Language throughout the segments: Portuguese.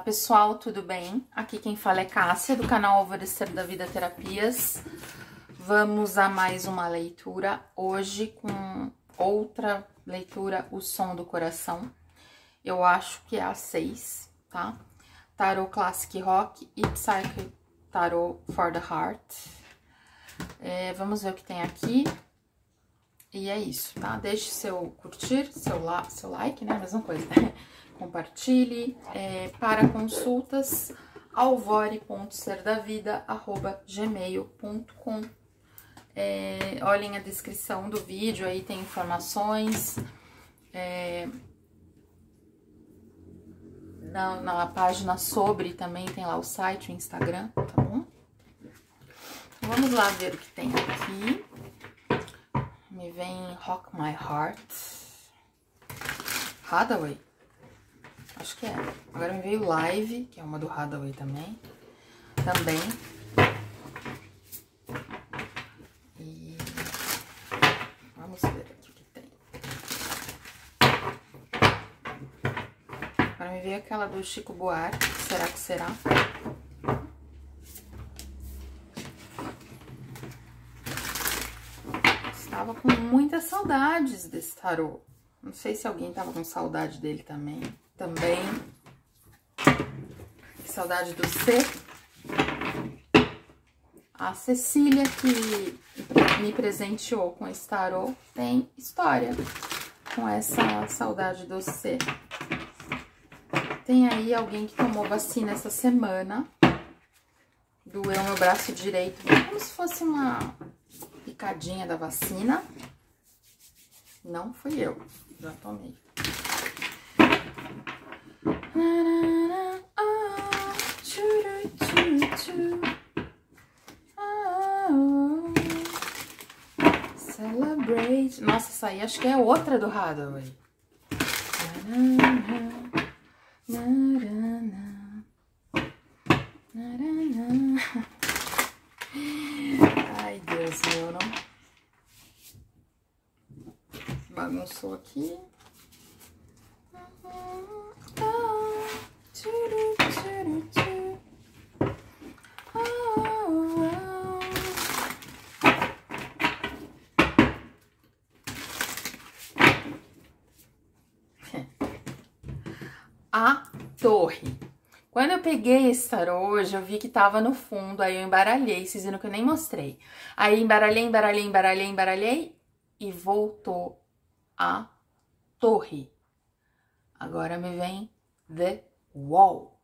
pessoal, tudo bem? Aqui quem fala é Cássia, do canal Alvorecer da Vida Terapias. Vamos a mais uma leitura, hoje com outra leitura, O Som do Coração. Eu acho que é a 6, tá? Tarot Classic Rock e Psychic Tarot for the Heart. Vamos ver o que tem aqui. E é isso, tá? Deixe seu curtir, seu like, né? Mesma coisa. Compartilhe. Para consultas, alvore.serdavida@gmail.com. Olhem a descrição do vídeo, aí tem informações. Na página sobre também tem lá o site, o Instagram, tá bom? Vamos lá ver o que tem aqui. Me vem Rock My Heart. Hathaway. Acho que é. Agora me veio Live, que é uma do Hathaway também. E vamos ver aqui o que tem. Agora me veio aquela do Chico Buarque. Será que será? Tava com muitas saudades desse tarô. Não sei se alguém tava com saudade dele também. Saudade do C. A Cecília, que me presenteou com esse tarô, tem história com essa saudade do C. Tem aí alguém que tomou vacina essa semana. Doeu meu braço direito, como se fosse uma picadinha da vacina. Não fui eu, já tomei. Celebrate. Nossa, essa aí acho que é outra do Hathaway. Ai, Deus meu, não? Bagunçou aqui. A Torre. Quando eu peguei esse tarô hoje, eu vi que tava no fundo, aí eu embaralhei, vocês viram que eu nem mostrei. Aí embaralhei e voltou a Torre. Agora me vem The Wall,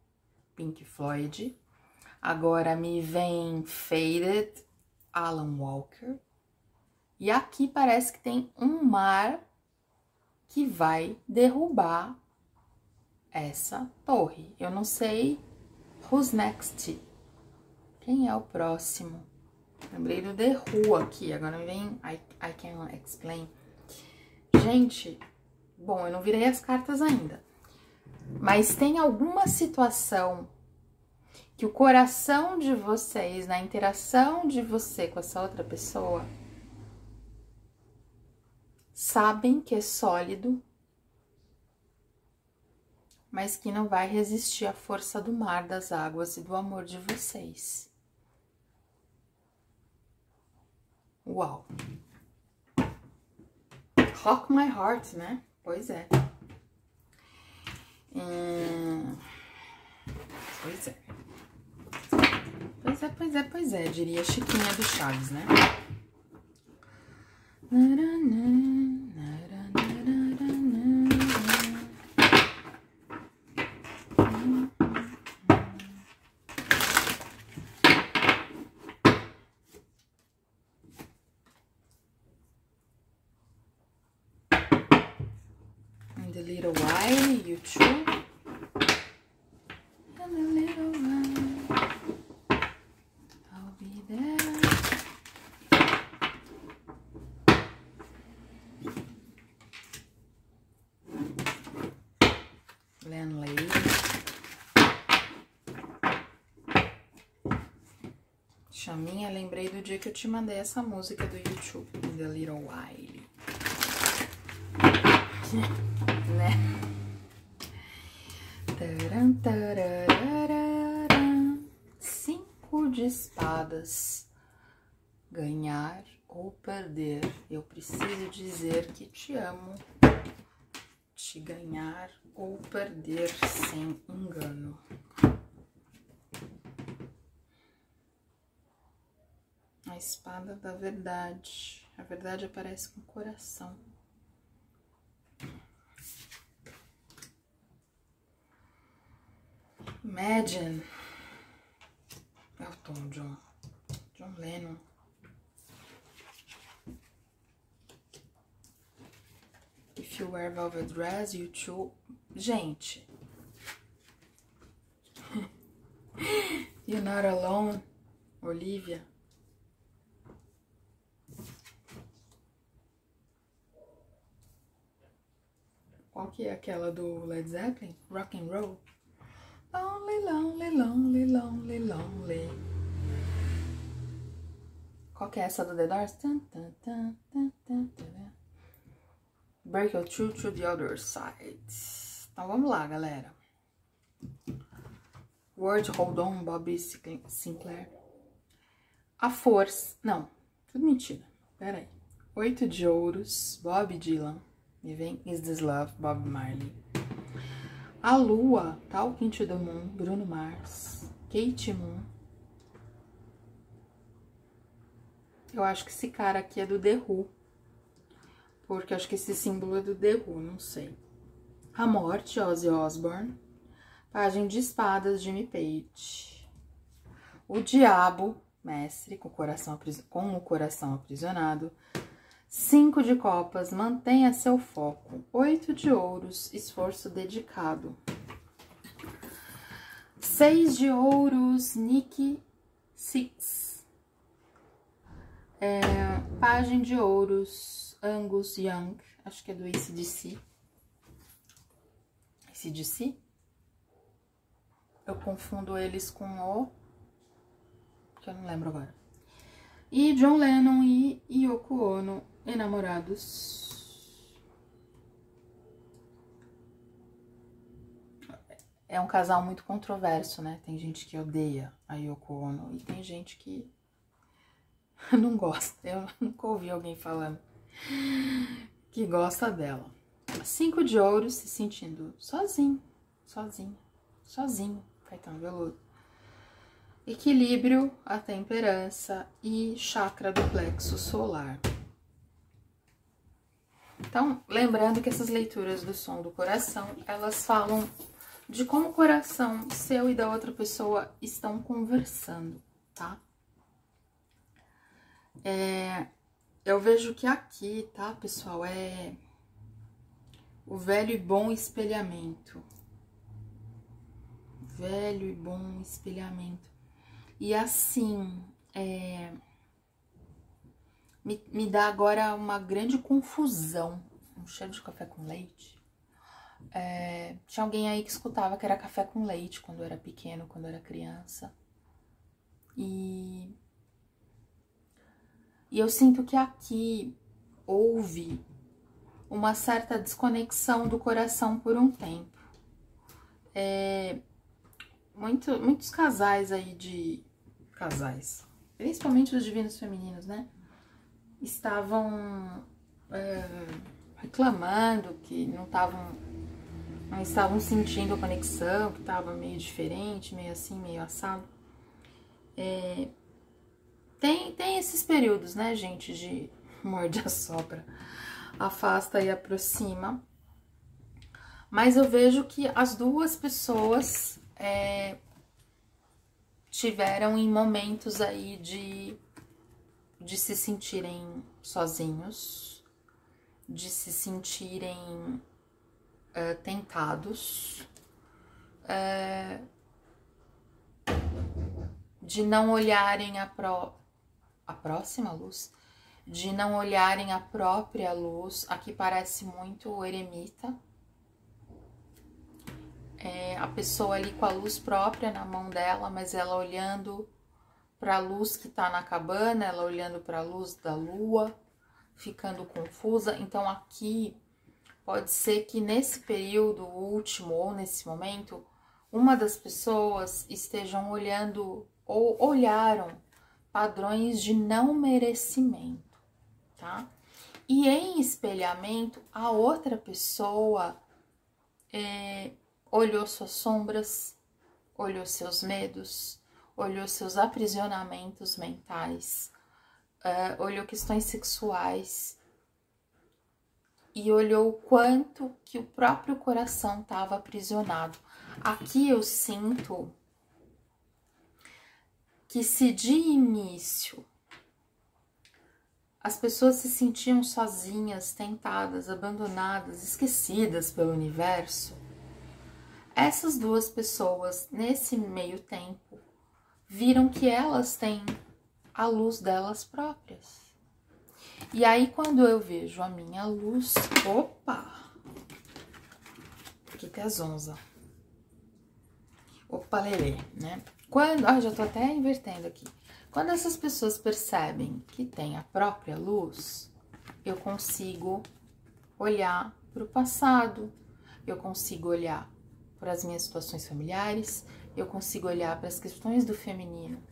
Pink Floyd. Agora me vem Faded, Alan Walker. E aqui parece que tem um mar que vai derrubar essa torre. Eu não sei who's next. Quem é o próximo? Lembrei do The Who aqui. Agora me vem I Can Explain. Gente, bom, eu não virei as cartas ainda. Mas tem alguma situação que o coração de vocês, na interação de você com essa outra pessoa, sabem que é sólido, mas que não vai resistir à força do mar, das águas e do amor de vocês. Uau! Rock My Heart, né? Pois é. Pois é, diria Chiquinha do Chaves, né? The Little While, YouTube. And a little while, I'll be there. Landlady. Chaminha, lembrei do dia que eu te mandei essa música do YouTube, The Little While. Né? Taran, tararara. 5 de espadas. Ganhar ou perder. Eu preciso dizer que te amo. Te ganhar ou perder sem engano. A espada da verdade. A verdade aparece com o coração. Imagine. Elton John. John Lennon. If you wear velvet dress, you too. Gente. You're not alone, Olivia. Qual que é aquela do Led Zeppelin? Rock and Roll. Lonely, lonely, lonely, lonely, lonely. Qual que é essa do The Doors? Break your through to the other side. Então vamos lá, galera. Word Hold On, Bobby Sinclair. A Força. Não, tudo mentira. Pera aí. 8 de Ouros, Bob Dylan. Me vem Is This Love, Bob Marley. A Lua, Talking to the Moon, Bruno Mars. Kate Moon. Eu acho que esse cara aqui é do The Who. Porque eu acho que esse símbolo é do The Who, não sei. A Morte, Ozzy Osbourne. Pajem de Espadas, Jimmy Page. O Diabo, Mestre, com o coração aprisionado. 5 de Copas, Mantenha seu foco. 8 de Ouros, Esforço dedicado. 6 de Ouros, Nicky Six. Pajem de Ouros, Angus Young, acho que é do AC/DC. AC/DC? Eu confundo eles com o... que eu não lembro agora. E John Lennon e Yoko Ono, Enamorados. É um casal muito controverso, né? Tem gente que odeia a Yoko Ono e tem gente que não gosta. Eu nunca ouvi alguém falando que gosta dela. 5 de Ouros, se sentindo sozinho, sozinho, Caetano Veloso. Equilíbrio, a temperança e chakra do plexo solar. Então, lembrando que essas leituras do som do coração, elas falam de como o coração seu e da outra pessoa estão conversando, tá? Eu vejo que aqui, tá, pessoal, é o velho e bom espelhamento. Velho e bom espelhamento. E assim, me dá agora uma grande confusão. Um cheiro de café com leite. Tinha alguém aí que escutava que era café com leite quando eu era pequeno, quando eu era criança. E eu sinto que aqui houve uma certa desconexão do coração por um tempo. Muitos casais aí casais, principalmente os divinos femininos, né? Estavam reclamando que não estavam sentindo a conexão, que estava meio diferente, meio assim, meio assado. Tem esses períodos, né, gente, de morde a sopra, afasta e aproxima. Mas eu vejo que as duas pessoas tiveram em momentos aí de se sentirem sozinhos, de se sentirem tentados, de não olharem a próxima luz, de não olharem a própria luz. Aqui parece muito o eremita. A pessoa ali com a luz própria na mão dela, mas ela olhando para a luz que tá na cabana, ela olhando para a luz da lua, ficando confusa. Então aqui pode ser que nesse período último ou nesse momento uma das pessoas estejam olhando ou olharam padrões de não merecimento, tá? E em espelhamento, a outra pessoa olhou suas sombras, olhou seus medos, olhou seus aprisionamentos mentais, olhou questões sexuais e olhou o quanto que o próprio coração estava aprisionado. Aqui eu sinto que se de início as pessoas se sentiam sozinhas, tentadas, abandonadas, esquecidas pelo universo, essas duas pessoas, nesse meio tempo, viram que elas têm a luz delas próprias. E aí, quando eu vejo a minha luz... Opa! Aqui tem a zonza. Opa, lelê, né? Quando... Ah, já tô até invertendo aqui. Quando essas pessoas percebem que tem a própria luz, eu consigo olhar para o passado, eu consigo olhar para as minhas situações familiares, eu consigo olhar para as questões do feminino.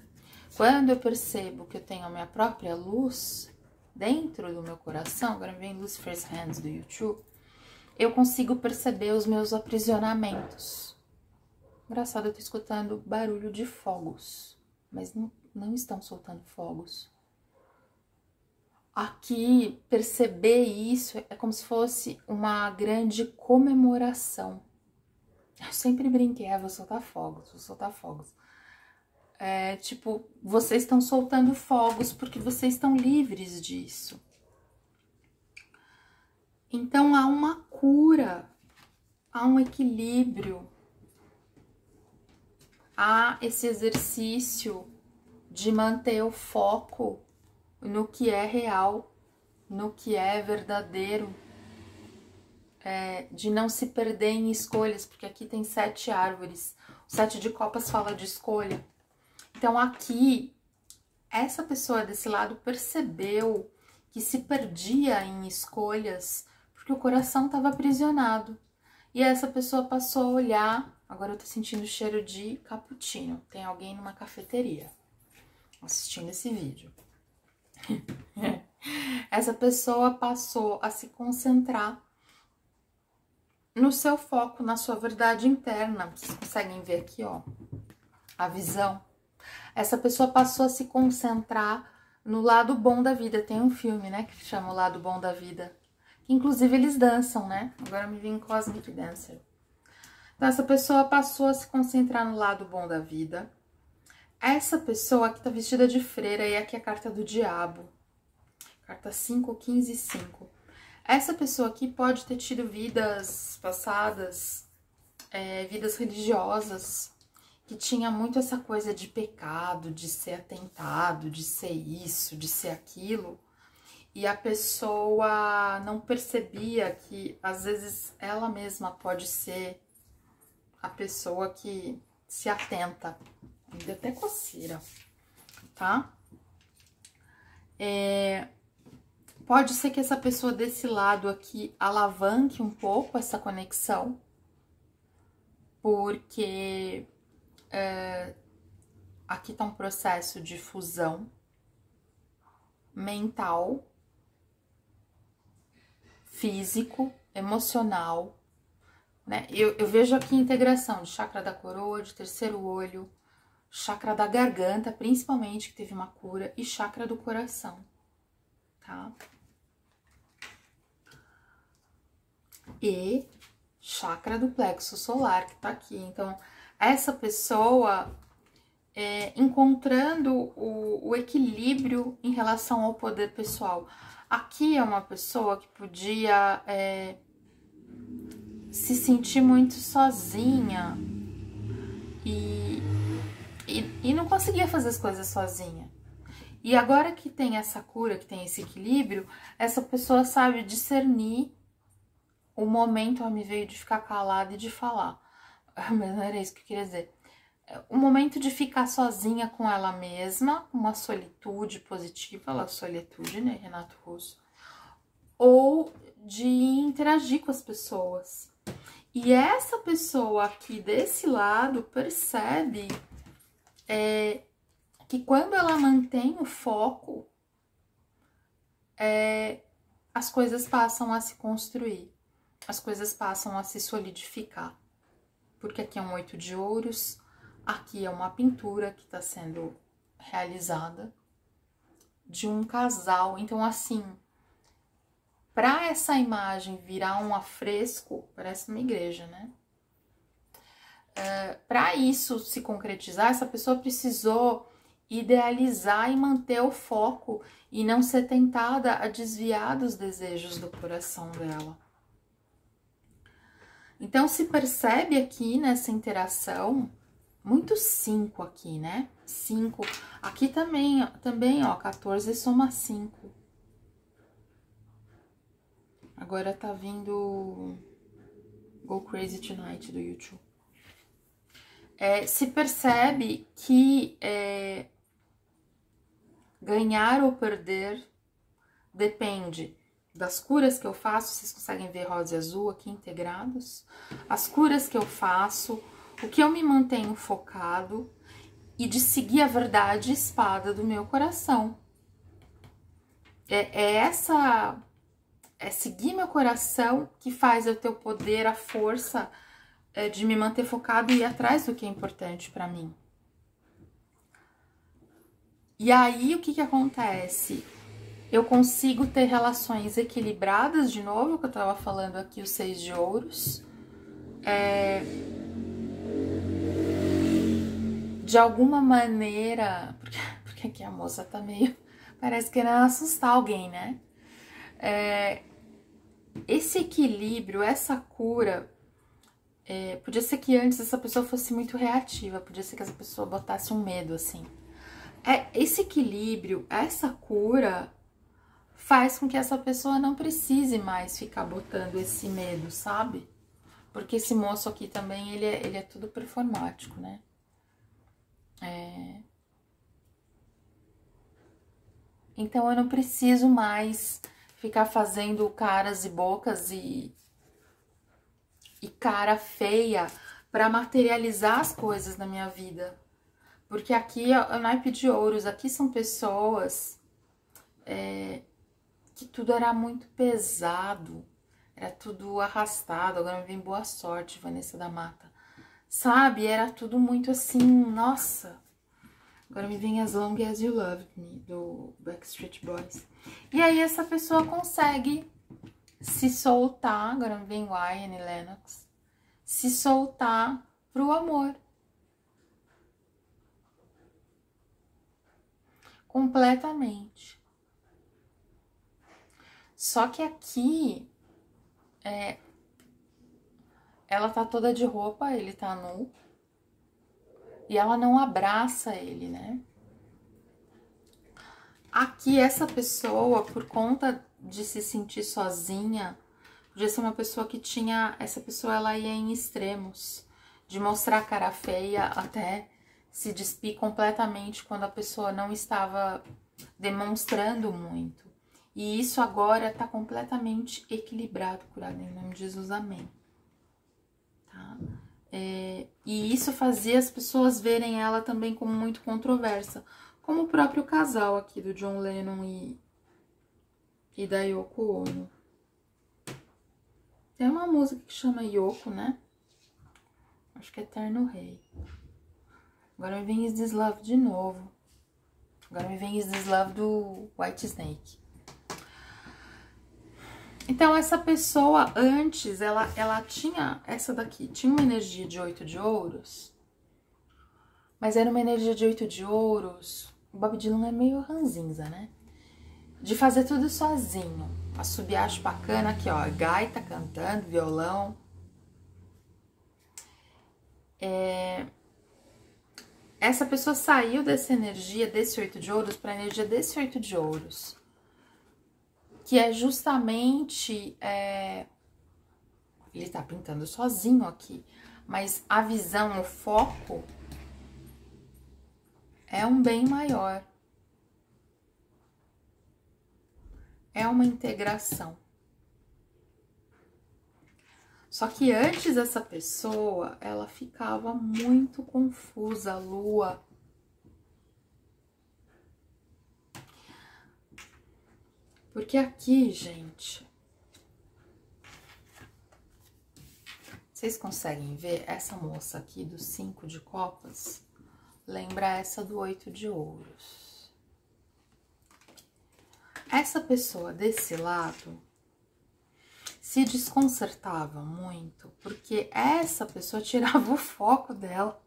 Quando eu percebo que eu tenho a minha própria luz dentro do meu coração, agora vem Lucifer's Hands do YouTube, eu consigo perceber os meus aprisionamentos. Engraçado, eu tô escutando barulho de fogos, mas não estão soltando fogos. Aqui, perceber isso é como se fosse uma grande comemoração. Eu sempre brinquei, vou soltar fogos, vou soltar fogos. Tipo, vocês estão soltando fogos porque vocês estão livres disso. Então, há uma cura, há um equilíbrio, há esse exercício de manter o foco no que é real, no que é verdadeiro, de não se perder em escolhas, porque aqui tem 7 árvores, o 7 de copas fala de escolha. Então aqui, essa pessoa desse lado percebeu que se perdia em escolhas porque o coração estava aprisionado. E essa pessoa passou a olhar, agora eu tô sentindo o cheiro de cappuccino, tem alguém numa cafeteria assistindo esse vídeo. Essa pessoa passou a se concentrar no seu foco, na sua verdade interna. Vocês conseguem ver aqui, ó, a visão. Essa pessoa passou a se concentrar no lado bom da vida. Tem um filme, né, que chama O Lado Bom da Vida. Que inclusive eles dançam, né? Agora me vem Cosmic Dancer. Então essa pessoa passou a se concentrar no lado bom da vida. Essa pessoa aqui tá vestida de freira e aqui é a carta do diabo. Carta 5, 15 e 5. Essa pessoa aqui pode ter tido vidas passadas, vidas religiosas, que tinha muito essa coisa de pecado, de ser atentado, de ser isso, de ser aquilo. E a pessoa não percebia que, às vezes, ela mesma pode ser a pessoa que se atenta. Me deu até coceira, tá? Pode ser que essa pessoa desse lado aqui alavanque um pouco essa conexão, porque aqui tá um processo de fusão mental, físico, emocional, né? Eu vejo aqui integração de chakra da coroa, de terceiro olho, chakra da garganta, principalmente, que teve uma cura, e chakra do coração, tá? E chakra do plexo solar, que tá aqui. Então, essa pessoa encontrando o equilíbrio em relação ao poder pessoal. Aqui é uma pessoa que podia se sentir muito sozinha e não conseguia fazer as coisas sozinha. E agora que tem essa cura, que tem esse equilíbrio, essa pessoa sabe discernir o momento. Me veio de ficar calada e de falar, mas não era isso que eu queria dizer. O momento de ficar sozinha com ela mesma, uma solitude positiva, a solitude, né, Renato Russo, ou de interagir com as pessoas. E essa pessoa aqui desse lado percebe que quando ela mantém o foco, as coisas passam a se construir, as coisas passam a se solidificar. Porque aqui é um 8 de ouros, aqui é uma pintura que está sendo realizada de um casal. Então, assim, para essa imagem virar um afresco, parece uma igreja, né? Para isso se concretizar, essa pessoa precisou idealizar e manter o foco e não ser tentada a desviar dos desejos do coração dela. Então, se percebe aqui nessa interação, muito 5 aqui, né? 5. Aqui também, ó, 14 soma 5. Agora tá vindo Go Crazy Tonight do YouTube. Se percebe que ganhar ou perder depende das curas que eu faço. Vocês conseguem ver rosa e azul aqui integrados? As curas que eu faço, o que eu me mantenho focado e de seguir a verdade espada do meu coração. É seguir meu coração que faz eu ter o poder, a força de me manter focado e ir atrás do que é importante para mim. E aí, o que acontece? Eu consigo ter relações equilibradas, de novo, que eu tava falando aqui, o 6 de ouros. De alguma maneira, porque aqui a moça tá meio, parece querendo assustar alguém, né? Esse equilíbrio, essa cura, podia ser que antes essa pessoa fosse muito reativa, podia ser que essa pessoa botasse um medo, assim. Esse equilíbrio, essa cura, faz com que essa pessoa não precise mais ficar botando esse medo, sabe? Porque esse moço aqui também, ele é tudo performático, né? Então eu não preciso mais ficar fazendo caras e bocas e cara feia para materializar as coisas na minha vida. Porque aqui é o naipe de ouros, aqui são pessoas que tudo era muito pesado, era tudo arrastado. Agora me vem boa sorte, Vanessa da Mata. Sabe, era tudo muito assim, nossa. Agora me vem As Long As You Loved Me, do Backstreet Boys. E aí essa pessoa consegue se soltar, agora me vem Ryan e Lennox, se soltar pro amor. Completamente. Só que aqui, ela tá toda de roupa, ele tá nu. E ela não abraça ele, né? Aqui, essa pessoa, por conta de se sentir sozinha, podia ser uma pessoa que tinha... Essa pessoa, ela ia em extremos. De mostrar a cara feia até se despir completamente quando a pessoa não estava demonstrando muito. E isso agora tá completamente equilibrado, curado em nome de Jesus, amém. Tá? E isso fazia as pessoas verem ela também como muito controversa, como o próprio casal aqui do John Lennon e da Yoko Ono. Tem uma música que chama Yoko, né? Acho que é Eterno Rei. Agora me vem Is This Love de novo. Agora me vem Is This Love do Whitesnake. Então, essa pessoa, antes, ela tinha, essa daqui, tinha uma energia de 8 de ouros, mas era uma energia de 8 de ouros, o Bob Dylan é meio ranzinza, né? De fazer tudo sozinho, assobiacho bacana aqui, ó, gaita cantando, violão. Essa pessoa saiu dessa energia, desse 8 de ouros, para a energia desse 8 de ouros. Que é justamente, ele tá pintando sozinho aqui, mas a visão, o foco é um bem maior. É uma integração. Só que antes essa pessoa, ela ficava muito confusa, a lua. Porque aqui, gente, vocês conseguem ver essa moça aqui do 5 de copas? Lembra essa do 8 de ouros. Essa pessoa desse lado se desconcertava muito, porque essa pessoa tirava o foco dela.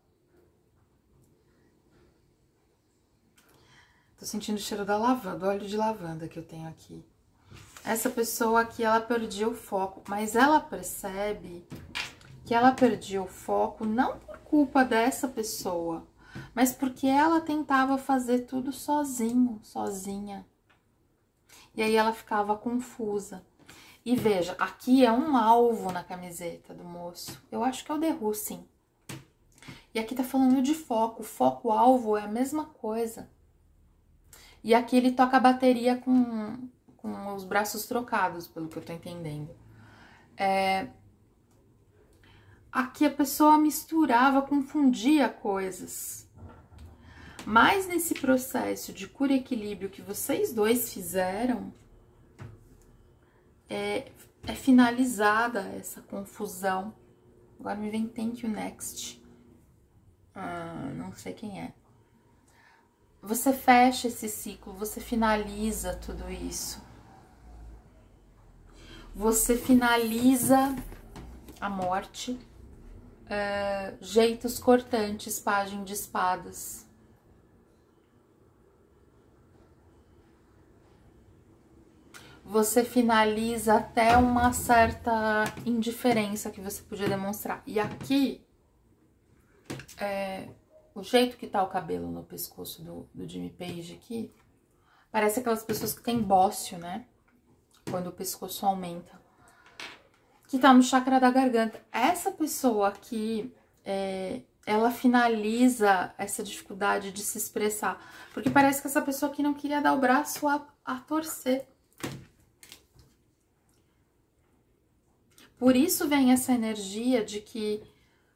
Tô sentindo o cheiro da lavanda, do óleo de lavanda que eu tenho aqui. Essa pessoa aqui, ela perdia o foco, mas ela percebe que ela perdia o foco não por culpa dessa pessoa, mas porque ela tentava fazer tudo sozinha. E aí ela ficava confusa. E veja, aqui é um alvo na camiseta do moço. Eu acho que é o Derru, sim. E aqui tá falando de foco. Foco-alvo é a mesma coisa. E aqui ele toca a bateria com os braços trocados, pelo que eu tô entendendo. Aqui a pessoa misturava, confundia coisas. Mas nesse processo de cura e equilíbrio que vocês dois fizeram, é finalizada essa confusão. Agora me vem thank you next. Não sei quem é. Você fecha esse ciclo, você finaliza tudo isso. Você finaliza a morte, jeitos cortantes, pajem de espadas. Você finaliza até uma certa indiferença que você podia demonstrar. E aqui, o jeito que tá o cabelo no pescoço do Jimmy Page aqui, parece aquelas pessoas que tem bócio, né? Quando o pescoço aumenta. Que tá no chakra da garganta. Essa pessoa aqui, ela finaliza essa dificuldade de se expressar. Porque parece que essa pessoa aqui não queria dar o braço a torcer. Por isso vem essa energia de que,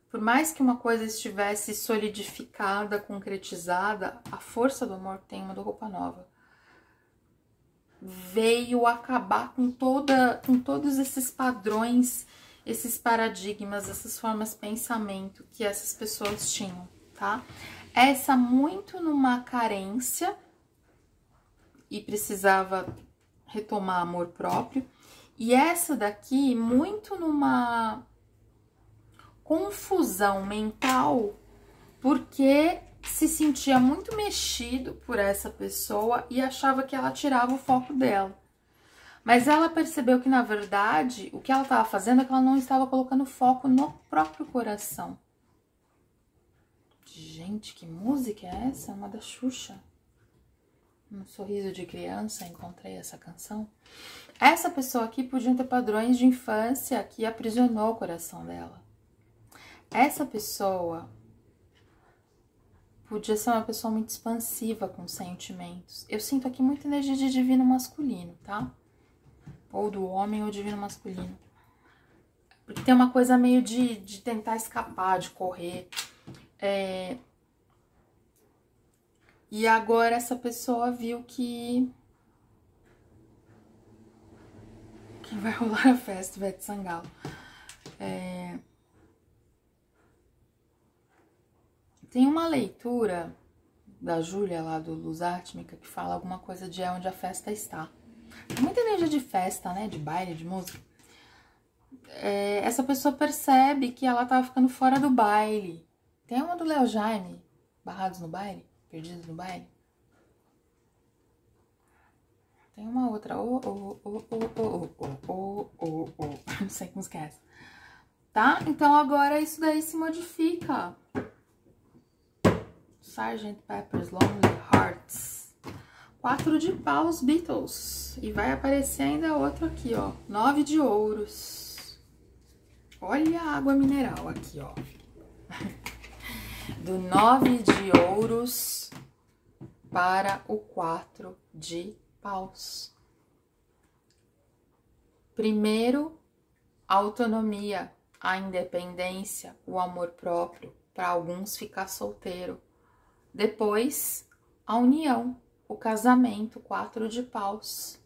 por mais que uma coisa estivesse solidificada, concretizada, a força do amor tem uma do Roupa Nova. Veio acabar com todos esses padrões, esses paradigmas, essas formas de pensamento que essas pessoas tinham, tá? Essa muito numa carência e precisava retomar amor próprio. E essa daqui muito numa confusão mental, porque se sentia muito mexido por essa pessoa e achava que ela tirava o foco dela. Mas ela percebeu que, na verdade, o que ela estava fazendo é que ela não estava colocando foco no próprio coração. Gente, que música é essa? É uma da Xuxa. Um sorriso de criança, encontrei essa canção. Essa pessoa aqui podia ter padrões de infância que aprisionou o coração dela. Essa pessoa podia ser uma pessoa muito expansiva com sentimentos. Eu sinto aqui muita energia de divino masculino, tá? Ou do homem ou divino masculino. Porque tem uma coisa meio de tentar escapar, de correr. E agora essa pessoa viu que vai rolar a festa, Ivete Sangalo. Tem uma leitura da Júlia lá do Luz Ártmica que fala alguma coisa de onde a festa está. Tem muita energia de festa, né? De baile, de música. Essa pessoa percebe que ela tava ficando fora do baile. Tem uma do Léo Jaime, Barrados no Baile, Perdidos no Baile. Tem uma outra, não sei como esquece. Tá? Então agora isso daí se modifica. Sgt. Pepper's Lonely Hearts. 4 de paus, Beatles. E vai aparecer ainda outro aqui, ó. 9 de ouros. Olha a água mineral aqui, ó. Do 9 de ouros para o 4 de paus. Primeiro, autonomia. a independência, o amor próprio, para alguns ficar solteiro. Depois, a união, o casamento, 4 de paus.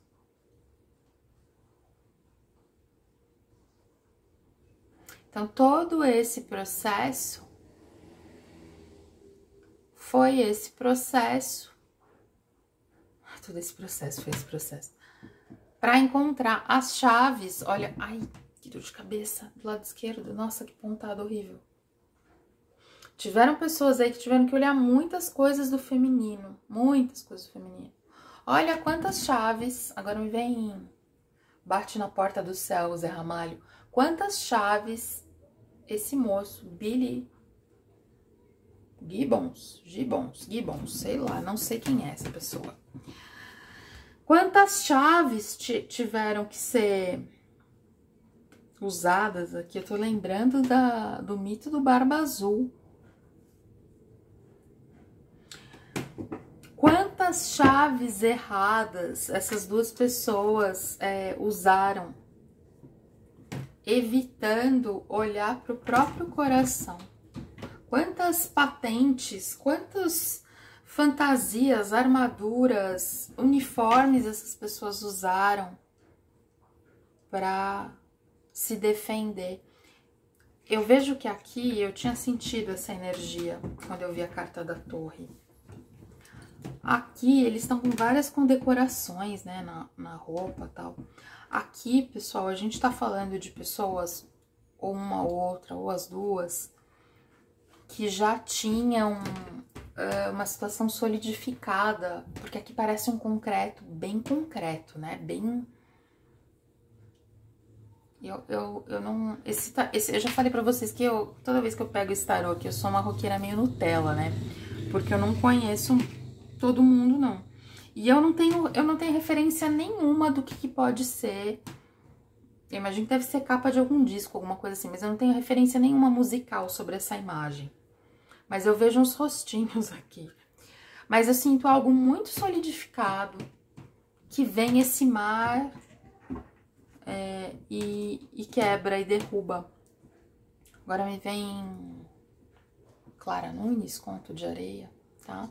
Então, todo esse processo foi esse processo. Todo esse processo foi esse processo. Para encontrar as chaves. Olha, ai, que dor de cabeça do lado esquerdo. Nossa, que pontada horrível. Tiveram pessoas aí que tiveram que olhar muitas coisas do feminino. Muitas coisas do feminino. Olha quantas chaves. Agora me vem. Bate na porta do céu, Zé Ramalho. Quantas chaves esse moço, Billy Gibbons, sei lá, não sei quem é essa pessoa. Quantas chaves tiveram que ser usadas aqui? Eu tô lembrando do mito do Barba Azul. Quantas chaves erradas essas duas pessoas usaram, evitando olhar para o próprio coração. Quantas patentes, quantas fantasias, armaduras, uniformes essas pessoas usaram para se defender. Eu vejo que aqui eu tinha sentido essa energia quando eu vi a carta da Torre. Aqui eles estão com várias condecorações, né, na roupa e tal. Aqui, pessoal, a gente tá falando de pessoas, ou uma ou outra, ou as duas, que já tinham uma situação solidificada, porque aqui parece um concreto, bem concreto, né, bem... Eu não... eu já falei pra vocês que toda vez que eu pego esse tarô aqui, eu sou uma roqueira meio Nutella, né, porque eu não conheço todo mundo, não. E eu não tenho referência nenhuma do que pode ser. Eu imagino que deve ser capa de algum disco, alguma coisa assim, mas eu não tenho referência nenhuma musical sobre essa imagem. Mas eu vejo uns rostinhos aqui. Mas eu sinto algo muito solidificado, que vem esse mar e quebra e derruba. Agora me vem Clara Nunes, Conto de Areia, tá?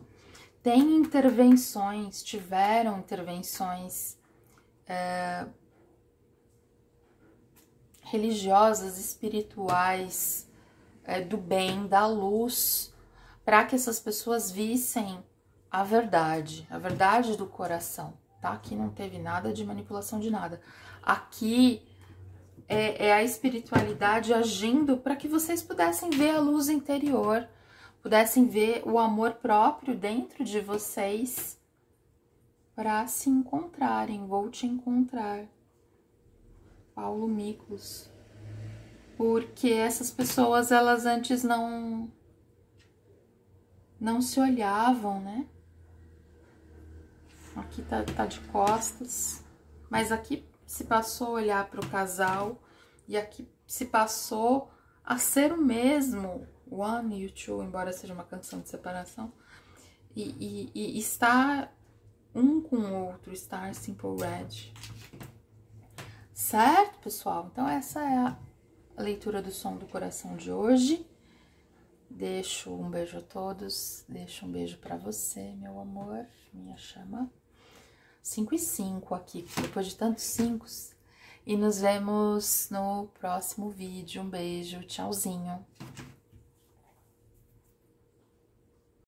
Tem intervenções, tiveram intervenções religiosas, espirituais, do bem, da luz, para que essas pessoas vissem a verdade do coração, tá? Aqui não teve nada de manipulação de nada. Aqui é a espiritualidade agindo para que vocês pudessem ver a luz interior, pudessem ver o amor próprio dentro de vocês para se encontrarem. Vou te encontrar, Paulo Miklos. Porque essas pessoas, elas antes não se olhavam, né? Aqui tá de costas, mas aqui se passou a olhar para o casal e aqui se passou a ser o mesmo. One You Two, embora seja uma canção de separação, e estar um com o outro, estar Simple Red. Certo, pessoal? Então essa é a leitura do som do coração de hoje. Deixo um beijo a todos, deixo um beijo pra você, meu amor, minha chama. 5 e 5 aqui, depois de tantos 5. E nos vemos no próximo vídeo. Um beijo, tchauzinho.